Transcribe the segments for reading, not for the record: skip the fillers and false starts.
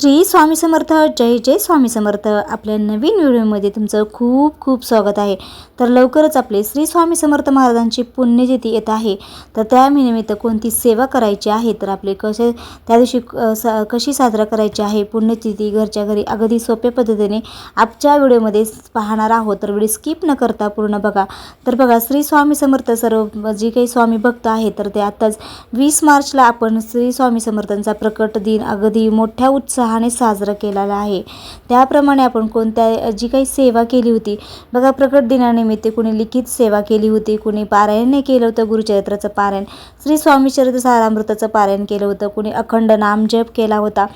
श्री स्वामी समर्थ. जय जय स्वामी समर्थ. आपल्या नवीन व्हिडिओमध्ये तुमचं खूप खूप स्वागत आहे. तर लवकरच आपले श्री स्वामी समर्थ महाराजांची पुण्यतिथी येत आहे. तर त्यानिमित्त कोणती सेवा करायची आहे, तर आपले त्या दिवशी कशी साजरा करायची आहे पुण्यतिथी घरच्या घरी अगदी सोप्या पद्धतीने आजच्या व्हिडिओमध्ये पाहणार आहोत. तर व्हिडिओ स्किप न करता पूर्ण बघा. तर बघा, श्री स्वामी समर्थ सर्व जी काही स्वामी भक्त आहेत, तर ते आताच 20 मार्चला आपण श्री स्वामी समर्थांचा प्रकट दिन अगदी मोठ्या उत्साहाने साजरा केलेला आहे. त्याप्रमाणे आपण कोणत्या जी काही सेवा केली होती बघा, प्रकट दिनानिमित्त कुणी लिखित सेवा केली होती, कुणी पारायण केलं होतं, गुरुचरित्राचं पारायण, श्री स्वामी चरित्र सारामृताचं पारायण केलं होतं, कुणी अखंड नाम जप केला होता.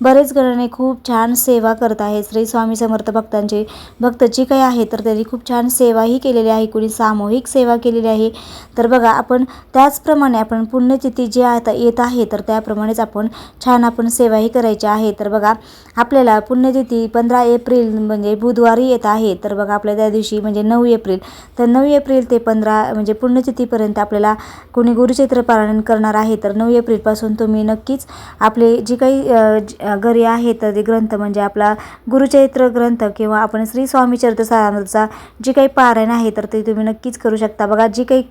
बरेच गणाने खूप छान सेवा करत आहे. श्री स्वामी समर्थ भक्त जी काही आहे, तर त्यांनी खूप छान सेवाही केलेली आहे, कुणी सामूहिक सेवा केलेली आहे. तर बघा, आपण त्याचप्रमाणे आपण पुण्यतिथी जी आता येत आहे, तर त्याप्रमाणेच आपण सेवाही करायची आहे. तर बघा, आपल्याला पुण्यतिथी 15 एप्रिल म्हणजे बुधवारी येत आहे. तर बघा, आपल्या त्या दिवशी म्हणजे 9 एप्रिल, तर 9 एप्रिल ते 15 म्हणजे पुण्यतिथीपर्यंत आपल्याला कोणी गुरुचरित्र पारायण करणार आहे. तर 9 एप्रिलपासून तुम्ही नक्कीच आपले जी काही घरी आहे तर ते ग्रंथ म्हणजे आपला गुरुचरित्र ग्रंथ किंवा आपण श्री स्वामी चरित्र सारामृतचा जी काही पारायण आहे, तर ते तुम्ही नक्कीच करू शकता. बघा, जी काही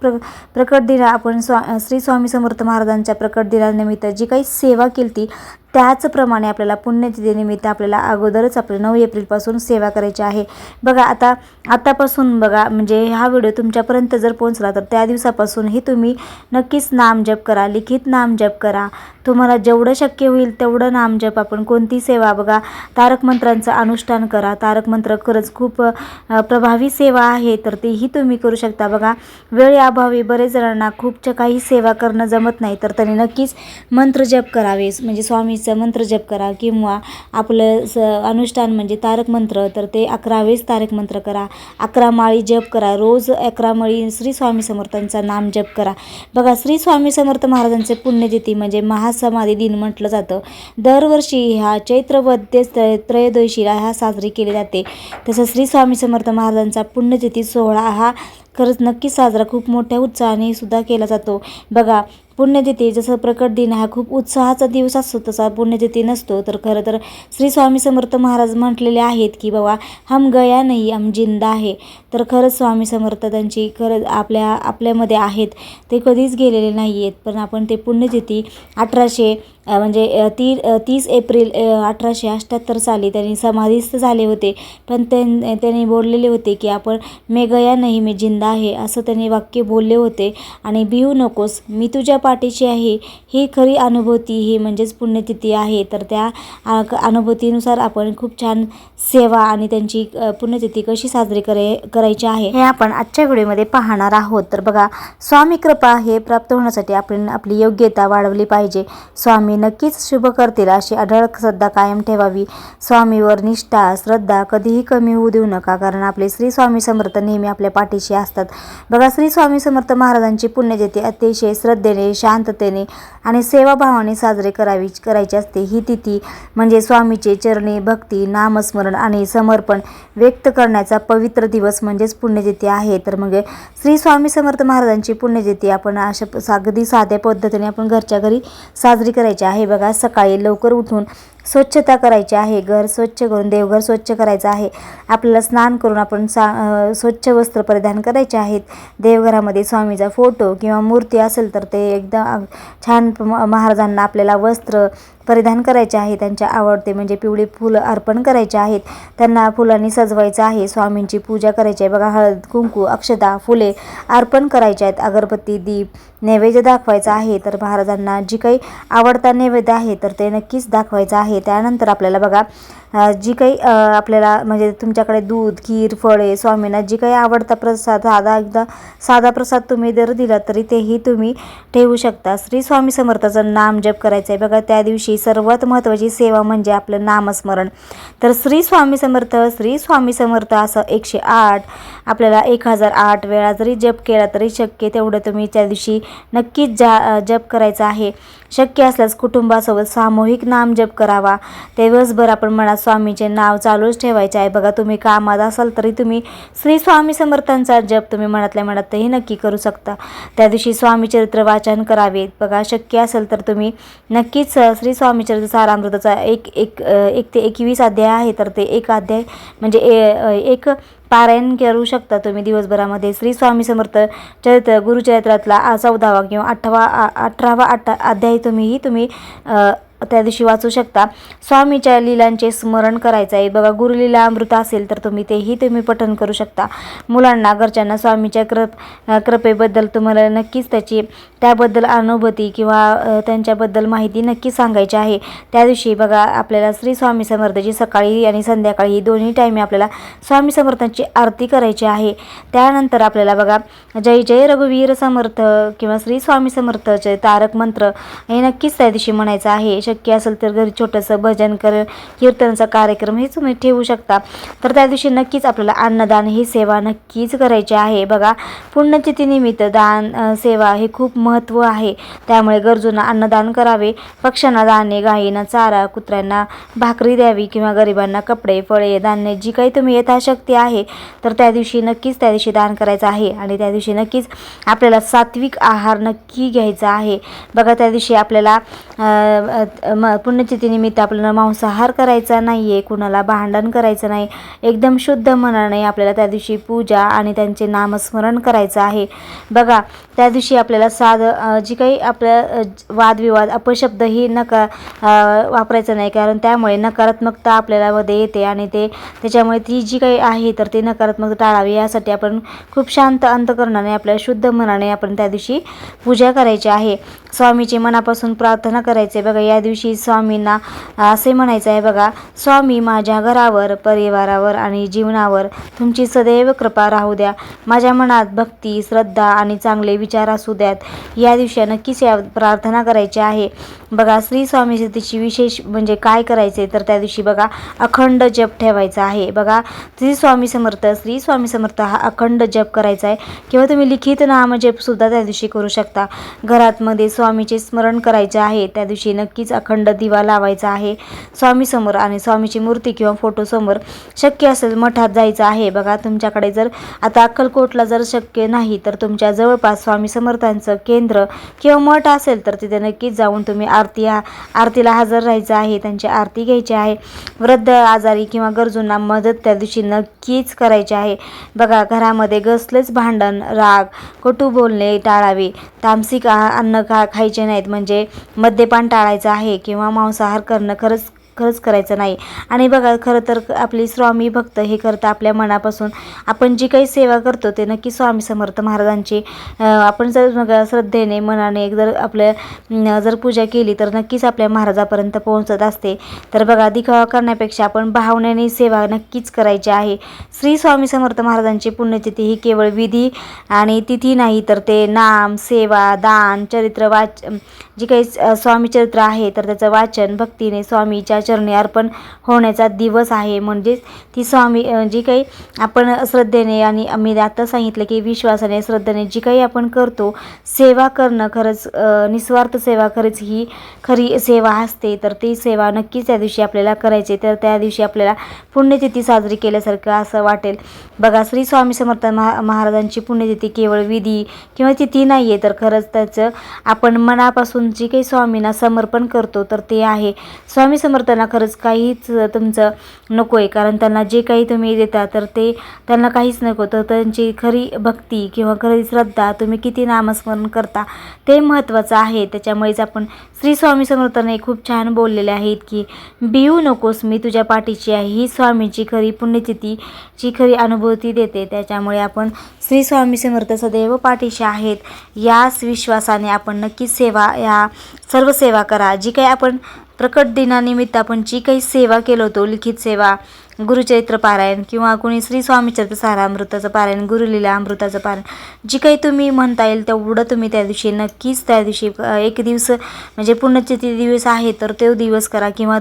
प्रकट दिन आपण श्री स्वामी समर्थ महाराजांच्या प्रकट दिनानिमित्त जी काही सेवा केली ती त्याचप्रमाणे आपल्याला पुण्यतिथीनिमित्त आपल्याला अगोदरच आपल्या 9 एप्रिलपासून सेवा करायची आहे. बघा, आतापासून बघा, म्हणजे हा व्हिडिओ तुमच्यापर्यंत जर पोहोचला तर त्या दिवसापासूनही तुम्ही नक्कीच नामजप करा, लिखित नामजप करा. तुम्हाला जेवढं शक्य होईल तेवढं नामजप. आपण कोणती सेवा बघा, तारक मंत्रांचं अनुष्ठान करा. तारक मंत्र खरंच खूप प्रभावी सेवा आहे, तर तेही तुम्ही करू शकता. बघा, वेळेअभावी बरेच जणांना खूप काही सेवा करणं जमत नाही, तर त्यांनी नक्कीच मंत्रजप करावे, म्हणजे स्वामीचं मंत्रजप करा किंवा आपलं अनुष्ठान म्हणजे तारक मंत्र, तर ते 11 वेळेस तारक मंत्र करा, 11 माळी जप करा, रोज 11 माळी श्री स्वामी समर्थांचा नाम जप करा. बघा, श्री स्वामी समर्थ महाराजांचे पुण्यतिथी म्हणजे महासमाधी दिन म्हटलं जातं. दरवर्षी ह्या चैत्रवद्य त्रयोदशीला साजरी केली जाते. तसं श्री स्वामी समर्थ महाराजांचा पुण्यतिथी सोहळा हा खरंच नक्की साजरा खूप मोठ्या उत्साहाने सुद्धा केला जातो. बघा, पुण्यतिथी जसं प्रकट दिन हा खूप उत्साहाचा दिवस असतो, तसा पुण्यतिथी नसतो. तर खरं तर श्री स्वामी समर्थ महाराज म्हटलेले आहेत की बाबा, हम गया नाही हम जिंदा आहे. तर खरंच स्वामी समर्थ त्यांची खरंच आपल्यामध्ये आहेत, ते कधीच गेलेले नाही आहेत. पण आपण ते पुण्यतिथी 30 एप्रिल 1878 साली त्यांनी समाधीस्थ झाले होते. पण त्यांनी बोललेले होते की आपण मैं गया नाही मैं जिंदा आहे, असं त्यांनी वाक्य बोलले होते. आणि भिवू नकोस, मी तुझ्या पाठीशी आहे, ही खरी अनुभूती ही म्हणजेच पुण्यतिथी आहे. तर त्या अनुभूतीनुसार आपण खूप छान सेवा आणि त्यांची पुण्यतिथी कशी साजरी करायची आहे हे आपण आजच्या व्हिडिओमध्ये पाहणार आहोत. तर बघा, स्वामी कृपा हे प्राप्त होण्यासाठी आपण आपली योग्यता वाढवली पाहिजे. स्वामी नक्कीच शुभ करतील अशी अढळ श्रद्धा कायम ठेवावी. स्वामीवर निष्ठा श्रद्धा कधीही कमी होऊ देऊ नका, कारण आपले श्री स्वामी समर्थ नेहमी आपल्या पाठीशी असतात. बघा, श्री स्वामी समर्थ महाराजांची पुण्यतिथी अतिशय श्रद्धेने, शांततेने आणि सेवाभावाने साजरी करायची असते. ही तिथी म्हणजे स्वामीचे चरणी भक्ती, नामस्मरण आणि समर्पण व्यक्त करण्याचा पवित्र दिवस म्हणजेच पुण्यतिथी आहे. तर मग श्री स्वामी समर्थ महाराजांची पुण्यतिथी आपण अगदी साध्या पद्धतीने आपण घरच्या घरी साजरी करायची आहे. बघा, सकाळी लवकर उठून स्वच्छता करायची आहे, घर स्वच्छ करून देवघर स्वच्छ करायचं आहे. आपल्याला स्नान करून आपण स्वच्छ वस्त्र परिधान करायचे आहेत. देवघरामध्ये स्वामीचा फोटो किंवा मूर्ती असेल तर ते एकदम छान महाराजांना आपल्याला वस्त्र परिधान करायचे आहे. त्यांच्या आवडते म्हणजे पिवळी फुलं अर्पण करायचे आहेत, त्यांना फुलांनी सजवायचं आहे. स्वामींची पूजा करायची आहे. बघा, हळद कुंकू अक्षता फुले अर्पण करायचे आहेत, अगरबत्ती दीप नैवेद्य दाखवायचा आहे. तर महाराजांना जी काही आवडता नैवेद्य आहे तर ते नक्कीच दाखवायचं आहे. त्यानंतर आपल्याला बघा, जी काही आपल्याला म्हणजे तुमच्याकडे दूध खीर फळे स्वामींना जी काही आवडता प्रसाद साधा प्रसाद तुम्ही जर दिला तरी तेही तुम्ही ठेवू शकता. श्री स्वामी समर्थाचं नाम जप करायचं आहे. बघा, त्या दिवशी सर्वात महत्त्वाची सेवा म्हणजे आपलं नामस्मरण. तर श्री स्वामी समर्थ असं 108 आपल्याला 1008 वेळा जरी जप केला तरी शक्य तेवढं तुम्ही त्या दिवशी नक्कीच जप करायचं आहे. शक्य असल्यास कुटुंबासोबत सामूहिक नामजप करावा. दिवसभर आपण मनात स्वामीचे नाव चालूच ठेवायचे आहे. बघा, तुम्ही कामात असाल तरी तुम्ही श्री स्वामी समर्थांचा जप तुम्ही मनातल्या मनातही नक्की करू शकता. त्या दिवशी स्वामी चरित्र वाचन करावे. बघा, शक्य असेल तर तुम्ही नक्कीच श्री स्वामी चरित्र सारामृताचा एक ते 21 अध्याय आहे, तर ते एक अध्याय म्हणजे एक पारायण करू शकता तुम्ही दिवसभरामध्ये. श्री स्वामी समर्थ चरित्र गुरुचरित्रातला 14वा किंवा 18वा अध्याय तुम्ही त्या दिवशी वाचू शकता. स्वामीच्या लीलांचे स्मरण करायचं आहे. बघा, गुरुलीला अमृत असेल तर तुम्ही पठण करू शकता. मुलांना, घरच्यांना स्वामीच्या कृपेबद्दल तुम्हाला नक्कीच त्याबद्दल अनुभूती किंवा त्यांच्याबद्दल माहिती नक्की सांगायची आहे. त्या दिवशी बघा, आपल्याला श्री स्वामी समर्थाची सकाळी आणि संध्याकाळी दोन्ही टाईमी आपल्याला स्वामी समर्थांची आरती करायची आहे. त्यानंतर आपल्याला बघा, जय जय रघुवीर समर्थ किंवा श्री स्वामी समर्थचे तारक मंत्र हे नक्कीच त्या दिवशी म्हणायचं आहे. शक्य असेल तर घरी छोटंसं भजन कीर्तनाचा कार्यक्रम हे तुम्ही ठेवू शकता. तर त्या दिवशी नक्कीच आपल्याला अन्नदान ही सेवा नक्कीच करायची आहे. बघा, पुण्यतिथीनिमित्त दान सेवा हे खूप महत्त्व आहे. त्यामुळे गरजूंना अन्नदान करावे. पक्ष्यांना दाणे, गायींना चारा, कुत्र्यांना भाकरी द्यावी किंवा गरिबांना कपडे, फळे, धान्य जी काही तुम्ही यथाशक्ती आहे तर त्या दिवशी दान करायचं आहे. आणि त्या दिवशी नक्कीच आपल्याला सात्विक आहार नक्की घ्यायचा आहे. बघा, त्या दिवशी आपल्याला पुण्यतिथीनिमित्त आपल्याला मांसाहार करायचा नाही आहे, कुणाला भांडण करायचं नाही. एकदम शुद्ध मनाने आपल्याला त्या दिवशी पूजा आणि त्यांचे नामस्मरण करायचं आहे. बघा, त्या दिवशी आपल्याला जी काही आपल्या वादविवाद अपशब्द ही वापरायचं नाही, कारण त्यामुळे नकारात्मकता आपल्याला मध्ये येते आणि त्याच्यामुळे ती जी काही आहे तर ते नकारात्मकता टाळावी. यासाठी आपण खूप शांत अंतकरणाने आपल्या शुद्ध मनाने आपण त्या दिवशी पूजा करायची आहे. स्वामीची मनापासून प्रार्थना करायचे. बघा, या दिवशी स्वामींना असे म्हणायचं आहे. बघा, स्वामी, माझ्या घरावर, परिवारावर आणि जीवनावर तुमची सदैव कृपा राहू द्या. माझ्या मनात भक्ती, श्रद्धा आणि चांगले विचार असू द्यात. या दिवशी नक्कीच या प्रार्थना करायची आहे. बघा, श्री स्वामी चरित्राची विशेष म्हणजे काय करायचे तर त्या दिवशी बघा, अखंड जप ठेवायचा आहे. बघा, श्री स्वामी समर्थ हा अखंड जप करायचा आहे किंवा तुम्ही लिखित नाम जप सुद्धा त्या दिवशी करू शकता. घरातमध्ये स्वामीचे स्मरण करायचे आहे. त्या दिवशी नक्कीच अखंड दिवा लावायचा आहे स्वामी समोर आणि स्वामीची मूर्ती किंवा फोटो समोर. शक्य असेल मठात जायचं आहे. बघा, तुमच्याकडे जर आता अक्कलकोटला जर शक्य नाही तर तुमच्या जवळपास स्वामी समर्थांचं केंद्र किंवा मठ असेल तर तिथे नक्कीच जाऊन तुम्ही आरतीला हजर राहायचं आहे, त्यांची आरती घ्यायची आहे. वृद्ध, आजारी किंवा गरजूंना मदत त्या दिवशी नक्कीच करायची आहे. बघा, घरामध्ये कसलेच भांडण, राग, कटू बोलणे टाळावे. तामसिक अन्न खायचे नाहीत, म्हणजे मद्यपान टाळायचं आहे किंवा मांसाहार करणं खरंच करायचं नाही. आणि बघा, खरं तर आपली स्वामी भक्त हे करता आपल्या मनापासून आपण जी काही सेवा करतो ते नक्की स्वामी समर्थ महाराजांची आपण जर श्रद्धेने मनाने जर पूजा केली तर नक्कीच आपल्या महाराजापर्यंत पोहोचत असते. तर बघा, दिखावा करण्यापेक्षा आपण भावनेने सेवा नक्कीच करायची आहे. श्री स्वामी समर्थ महाराजांची पुण्यतिथी ही केवळ विधी आणि तिथी नाही तर ते नाम, सेवा, दान, चरित्र जी काही स्वामी चरित्र आहे तर त्याचं वाचन भक्तीने स्वामीच्या चरणी अर्पण होण्याचा दिवस आहे. म्हणजेच ती स्वामी जी काही आपण श्रद्धेने आणि मी आता सांगितलं की विश्वासाने, श्रद्धेने जी काही आपण करतो सेवा करणं, खरंच निस्वार्थ सेवा ही खरी सेवा असते. तर ती सेवा नक्कीच त्या दिवशी आपल्याला करायची. तर त्या दिवशी आपल्याला पुण्यतिथी साजरी केल्यासारखं असं वाटेल. बघा, श्री स्वामी समर्थ महाराजांची पुण्यतिथी केवळ विधी किंवा तिथी नाही आहे तर खरंच त्याचं आपण मनापासून जी काही स्वामींना समर्पण करतो तर ते आहे. स्वामी समर्थांना खरंच काहीच तुमचं नको आहे, कारण त्यांना जे काही तुम्ही देता तर ते त्यांना काहीच नको. तर त्यांची खरी भक्ती किंवा खरी श्रद्धा, तुम्ही किती नामस्मरण करता ते महत्त्वाचं आहे. त्याच्यामुळेच आपण श्री स्वामी समर्थांनी खूप छान बोललेले आहेत की भिवू नकोस, मी तुझ्या पाठीची आहे. ही स्वामीची खरी पुण्यतिथीची खरी अनुभूती देते. त्याच्यामुळे आपण श्री स्वामी समर्थ सदैव पाठीशी आहेत याच विश्वासाने आपण नक्कीच सर्व सेवा करा. जी काही आपण प्रकट दिनानिमित्त आपण जी काही सेवा केलो होतो, लिखित सेवा गुरुचरित्र पारायण किंवा कोणी श्री स्वामी चरित्र सारामृताचं पारायण, गुरुलीला अमृताचं पारायण, जी काही तुम्ही म्हणता येईल तेवढं तुम्ही त्या दिवशी नक्कीच त्या दिवशी एक दिवस म्हणजे पुण्यतिथी दिवस आहे तर तो दिवस करा. किंवा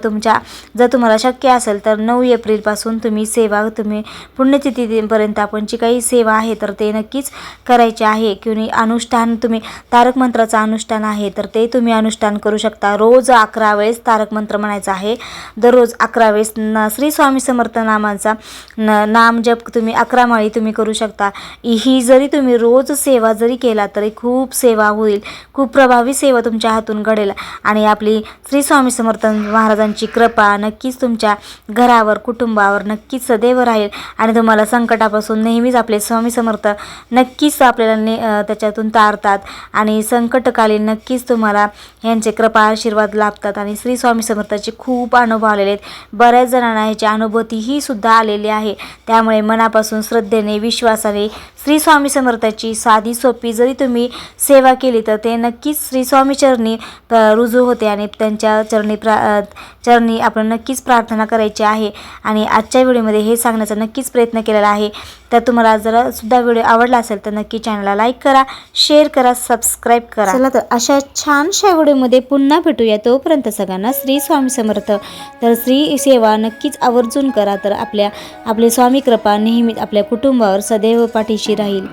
जर तुम्हाला शक्य असेल तर 9 एप्रिलपासून तुम्ही सेवा तुम्ही पुण्यतिथीपर्यंत आपण जी काही सेवा आहे तर ते नक्कीच करायचे आहे. किंवा अनुष्ठान तुम्ही तारक मंत्राचं अनुष्ठान आहे तर ते तुम्ही अनुष्ठान करू शकता. रोज 11 वेळेस तारक मंत्र म्हणायचा आहे. दररोज 11 वेळेस श्री स्वामी समर्थ नामाचा नाम जप तुम्ही 11 माळी तुम्ही करू शकता. ही जरी तुम्ही रोज सेवा जरी केला तरी खूप सेवा होईल, खूप प्रभावी सेवा तुमच्या हातून घडेल आणि आपली श्री स्वामी समर्थ महाराजांची कृपा नक्कीच तुमच्या घरावर कुटुंबावर नक्कीच सदैव राहील आणि तुम्हाला संकटापासून नेहमीच आपले स्वामी समर्थ नक्कीच आपल्याला त्याच्यातून तारतात आणि संकटकालीन नक्कीच तुम्हाला यांचे कृपा आशीर्वाद लाभतात. आणि श्री स्वामी समर्थाचे खूप अनुभव आलेले आहेत. बऱ्याच जणांना ह्याची अनुभूतीही सुद्धा आलेली आहे. त्यामुळे मनापासून श्रद्धेने विश्वासाने श्री स्वामी समर्थाची साधी सोपी जरी तुम्ही सेवा केली तर ते नक्कीच श्री स्वामी चरणी रुजू होते आणि त्यांच्या चरणी आपण नक्कीच प्रार्थना करायची आहे. आणि आजच्या व्हिडिओमध्ये हे सांगण्याचा नक्कीच प्रयत्न केलेला आहे. तर तुम्हाला जर सुद्धा व्हिडिओ आवडला असेल तर नक्की चॅनलला लाईक करा, शेअर करा, सबस्क्राईब करा. चला तर अशा छानशा व्हिडिओमध्ये पुन्हा भेटूया. तोपर्यंत सगळ्यांना श्री स्वामी समर्थ. तर श्री सेवा नक्कीच आवर्जून करा तर आपले स्वामी कृपा नेहमीच आपल्या कुटुंबावर सदैव पाठीशी राहील.